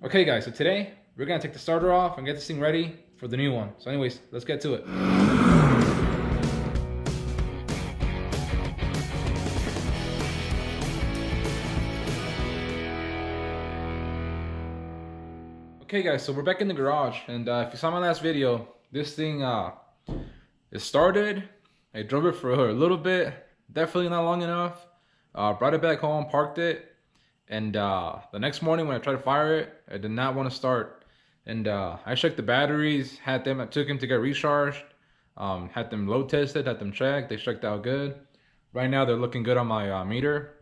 Okay guys, so today we're gonna take the starter off and get this thing ready for the new one. So anyways, let's get to it. Okay guys, so we're back in the garage, and if you saw my last video, this thing it started. I drove it for a little bit, definitely not long enough. Brought it back home, parked it, and the next morning when I tried to fire it, I did not want to start. And I checked the batteries, I took them to get recharged, had them load tested, had them checked. They checked out good. Right now they're looking good on my meter.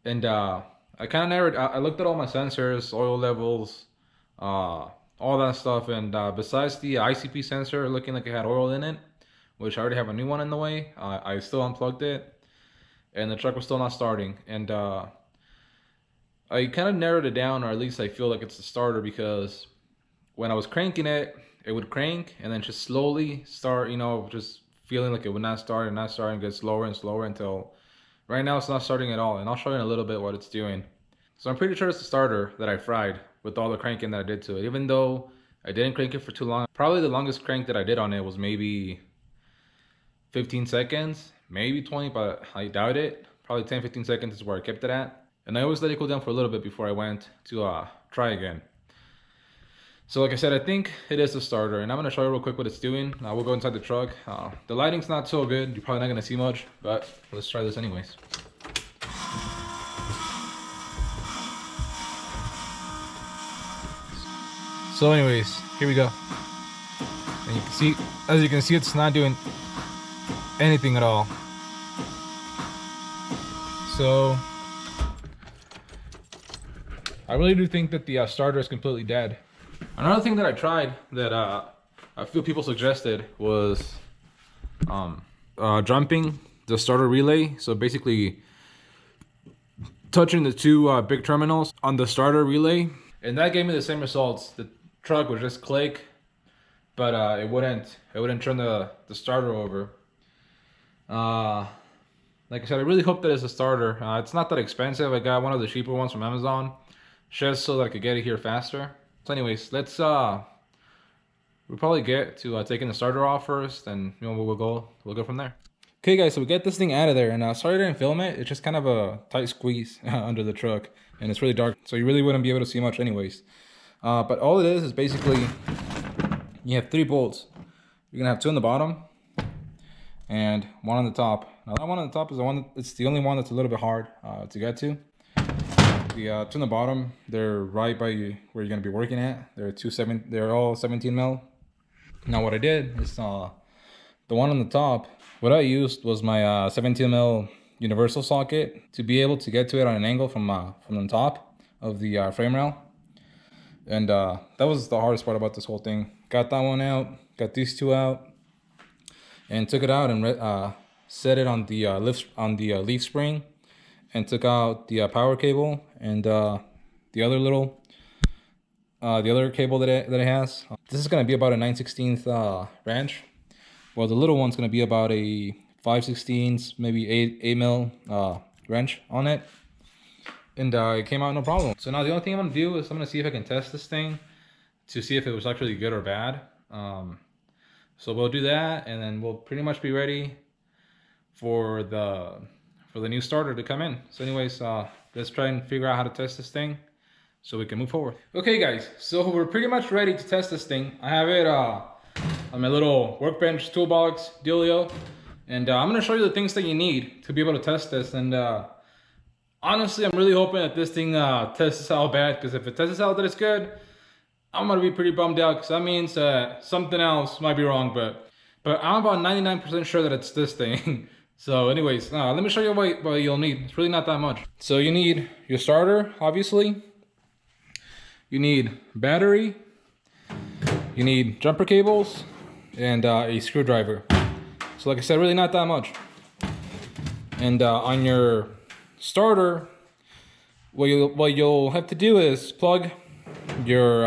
And I kind of narrowed. I looked at all my sensors, oil levels, all that stuff. And besides the ICP sensor looking like it had oil in it, which I already have a new one in the way, I still unplugged it, and the truck was still not starting. And I kind of narrowed it down, or at least I feel like it's the starter, because when I was cranking it, it would crank and then just slowly start. Just feeling like it would not start and not start, and get slower and slower until right now it's not starting at all. And I'll show you in a little bit what it's doing. So I'm pretty sure it's the starter that I fried with all the cranking that I did to it. Even though I didn't crank it for too long. Probably the longest crank that I did on it was maybe 15 seconds, maybe 20, but I doubt it. Probably 10-15 seconds is where I kept it at. And I always let it cool down for a little bit before I went to try again. So like I said, I think it is the starter, and I'm gonna show you real quick what it's doing. We'll go inside the truck. The lighting's not so good. You're probably not gonna see much, but let's try this anyways. So anyways, here we go. And you can see, as you can see, it's not doing anything at all. So I really do think that the starter is completely dead. Another thing that I tried that a few people suggested was jumping the starter relay. So basically touching the two big terminals on the starter relay, and that gave me the same results. The truck would just click, but it wouldn't turn the starter over. Like I said, I really hope that it's a starter. It's not that expensive. I got one of the cheaper ones from Amazon, just so that I could get it here faster. So anyways, let's we'll probably get to taking the starter off first, and we'll go from there. Okay guys, so we get this thing out of there, and sorry I didn't film it. It's just kind of a tight squeeze under the truck, and it's really dark, so you really wouldn't be able to see much anyways. But all it is basically you have 3 bolts. You're gonna have 2 on the bottom and 1 on the top. Now that one on the top is it's the only one that's a little bit hard to get to. The 2 on the bottom, they're right by where you're gonna be working at. They're all 17 mil. Now what I did is the one on the top, what I used was my 17 mil universal socket to be able to get to it on an angle from the top of the frame rail. And that was the hardest part about this whole thing. Got that one out, got these 2 out, and took it out and set it on the leaf spring, and took out the power cable and the other cable that it has. This is gonna be about a 9/16 wrench, while the little one's gonna be about a 5/16, maybe 8 mil wrench on it. And it came out no problem. So now the only thing I'm gonna do is I'm gonna see if I can test this thing to see if it was actually good or bad. So we'll do that, and then we'll pretty much be ready for the new starter to come in. So anyways, let's try and figure out how to test this thing so we can move forward. Okay guys, so we're pretty much ready to test this thing. I have it on my little workbench toolbox dealio, and I'm gonna show you the things that you need to be able to test this. And honestly, I'm really hoping that this thing tests out bad, because if it tests out that it's good, I'm gonna be pretty bummed out, because that means something else might be wrong. But I'm about 99% sure that it's this thing. So anyways, let me show you what you'll need. It's really not that much. So you need your starter, obviously. You need battery. You need jumper cables and a screwdriver. So like I said, really not that much. And on your starter, what you'll have to do is plug your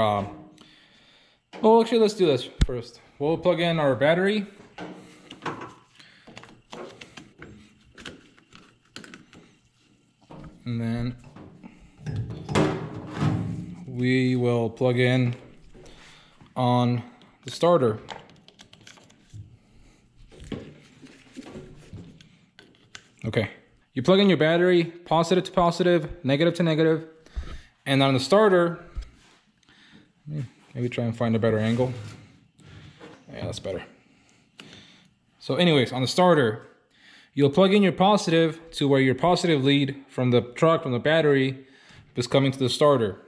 well, actually, let's do this first. We'll plug in our battery. And then we will plug in on the starter. Okay, you plug in your battery, positive to positive, negative to negative, and on the starter, maybe try and find a better angle. Yeah, that's better. So anyways, on the starter, you'll plug in your positive to where your positive lead from the truck, from the battery, is coming to the starter.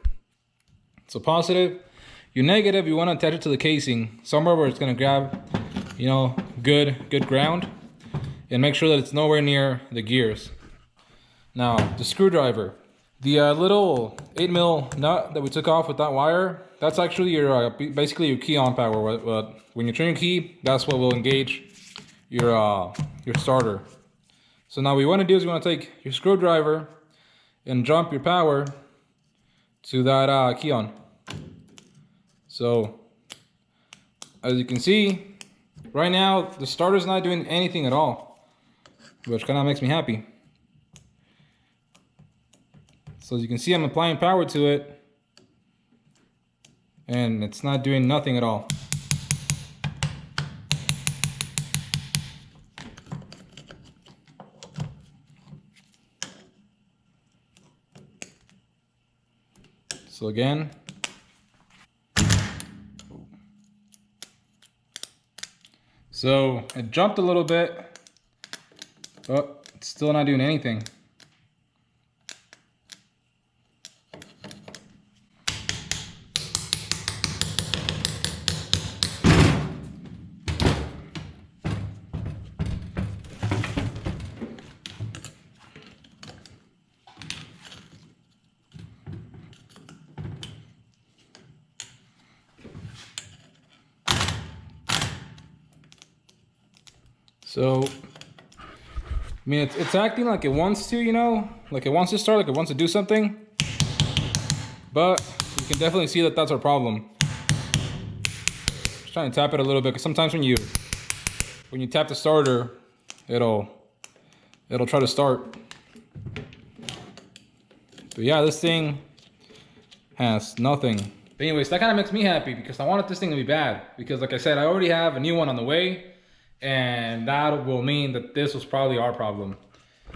So positive, your negative, you want to attach it to the casing, somewhere where it's going to grab, you know, good ground, and make sure that it's nowhere near the gears. Now, the screwdriver, the little 8mm nut that we took off with that wire, that's actually your basically your key on power. When you turn your key, that's what will engage your starter. So now what you want to do is you want to take your screwdriver and jump your power to that key on. So as you can see, right now the starter's not doing anything at all, which kind of makes me happy. So as you can see, I'm applying power to it and it's not doing nothing at all. So again, so it jumped a little bit, but it's still not doing anything. So, I mean, it's acting like it wants to, you know, like it wants to start, like it wants to do something. But you can definitely see that that's our problem. Just trying to tap it a little bit, because sometimes when you tap the starter, it'll try to start. But yeah, this thing has nothing. But anyways, that kind of makes me happy because I wanted this thing to be bad. Because like I said, I already have a new one on the way. And that will mean that this was probably our problem.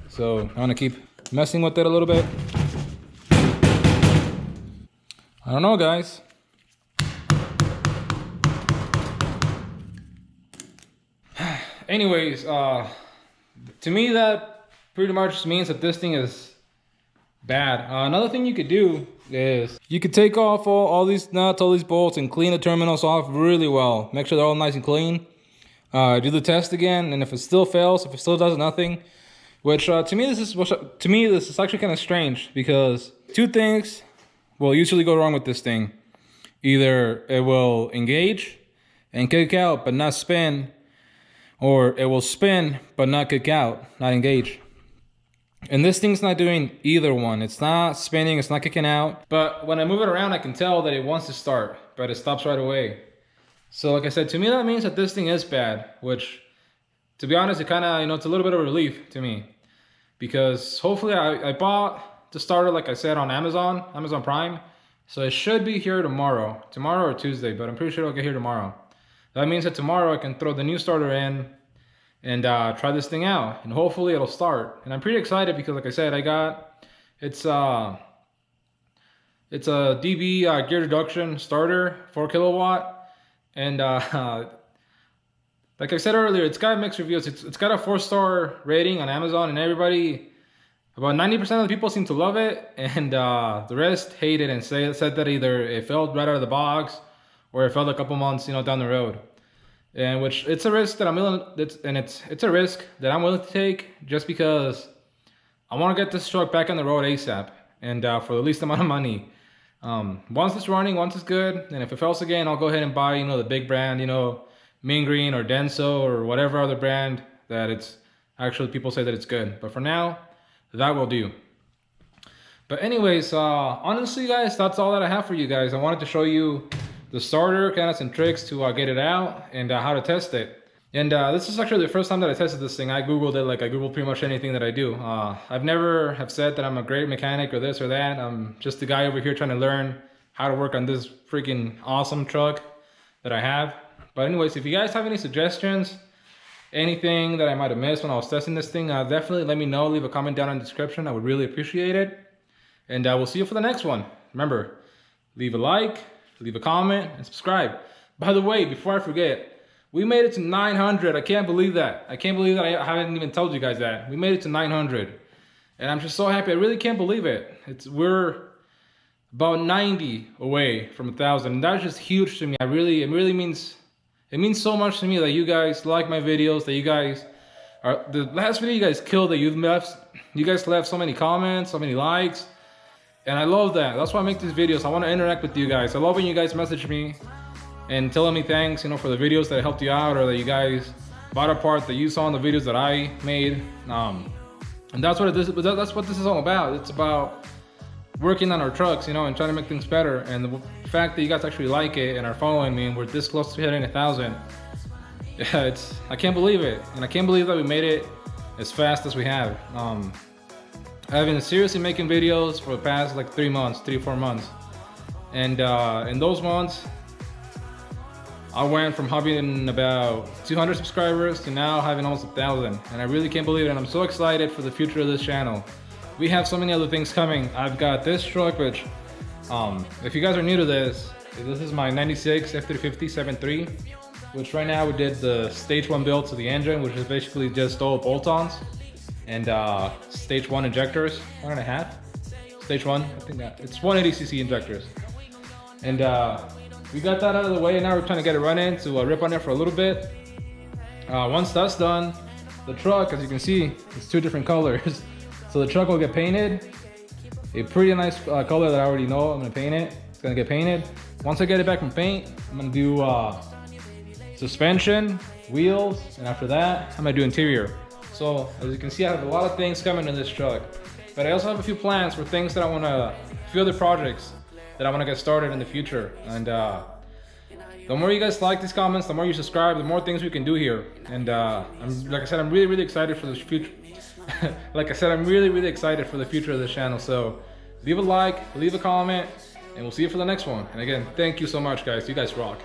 So I want to keep messing with it a little bit. I don't know, guys. Anyways, to me that pretty much means that this thing is bad. Another thing you could do is you could take off all these nuts, all these bolts, and clean the terminals off really well. Make sure they're all nice and clean. Do the test again, and if it still fails, if it still does nothing, which to me this is actually kind of strange, because two things will usually go wrong with this thing. Either it will engage and kick out but not spin, or it will spin but not kick out, not engage. And this thing's not doing either one. It's not spinning, it's not kicking out. But when I move it around, I can tell that it wants to start, but it stops right away. So like I said, to me that means that this thing is bad, which, to be honest, it kind of, you know, it's a little bit of a relief to me. Because hopefully I bought the starter, like I said, on Amazon Prime. So it should be here tomorrow or Tuesday, but I'm pretty sure it'll get here tomorrow. That means that tomorrow I can throw the new starter in and try this thing out, and hopefully it'll start. And I'm pretty excited because, like I said, it's a DB gear reduction starter, 4 kilowatt. And like I said earlier, it's got mixed reviews. It's got a 4-star rating on Amazon, and everybody, about 90% of the people seem to love it, and the rest hate it and said that either it failed right out of the box or it failed a couple months, you know, down the road. And which it's a risk that I'm willing. It's a risk that I'm willing to take, just because I want to get this truck back on the road ASAP, and for the least amount of money. Once it's running, once it's good, and if it fails again, I'll go ahead and buy, you know, the big brand, you know, Mean Green or Denso or whatever other brand that it's actually people say that it's good. But for now, that will do. But anyways, honestly, guys, that's all that I have for you guys. I wanted to show you the starter, kind of some tricks to get it out, and how to test it. And this is actually the first time that I tested this thing. I Googled it, like I Googled pretty much anything that I do. I've never have said that I'm a great mechanic or this or that. I'm just a guy over here trying to learn how to work on this freaking awesome truck that I have. But anyways, if you guys have any suggestions, anything that I might have missed when I was testing this thing, definitely let me know. Leave a comment down in the description. I would really appreciate it. And we'll see you for the next one. Remember, leave a like, leave a comment, and subscribe. By the way, before I forget, we made it to 900. I can't believe that. I can't believe that I haven't even told you guys that. We made it to 900. And I'm just so happy. I really can't believe it. We're about 90 away from 1,000. And that's just huge to me. It really means so much to me that you guys like my videos, that you guys are, the last video you guys killed, that you guys left so many comments, so many likes. And I love that. That's why I make these videos. I want to interact with you guys. I love when you guys message me and telling me thanks, you know, for the videos that helped you out, or that you guys bought a part that you saw in the videos that I made. And that's what this is all about. It's about working on our trucks, you know, and trying to make things better. And the fact that you guys actually like it and are following me, and we're this close to hitting 1,000. Yeah, I can't believe it. And I can't believe that we made it as fast as we have. I've been seriously making videos for the past like 3 or 4 months. And in those months, I went from having about 200 subscribers to now having almost 1,000. And I really can't believe it. And I'm so excited for the future of this channel. We have so many other things coming. I've got this truck, which, if you guys are new to this is my 96 F350 7.3, which right now we did the stage 1 build to the engine, which is basically just all bolt-ons and stage 1 injectors, 1.5. Stage 1, I think that it's 180cc injectors. And we got that out of the way, and now we're trying to get it running to rip on it for a little bit. Once that's done, the truck, as you can see, it's 2 different colors. So the truck will get painted. A pretty nice color that I already know I'm gonna paint it. It's gonna get painted. Once I get it back from paint, I'm gonna do suspension, wheels, and after that, I'm gonna do interior. So as you can see, I have a lot of things coming in this truck. But I also have a few plans for things that a few other projects that I wanna get started in the future. And the more you guys like these comments, the more you subscribe, the more things we can do here. And like I said, I'm really excited for this future. Like I said, I'm really excited for the future of this channel. So leave a like, leave a comment, and we'll see you for the next one. And again, thank you so much, guys. You guys rock.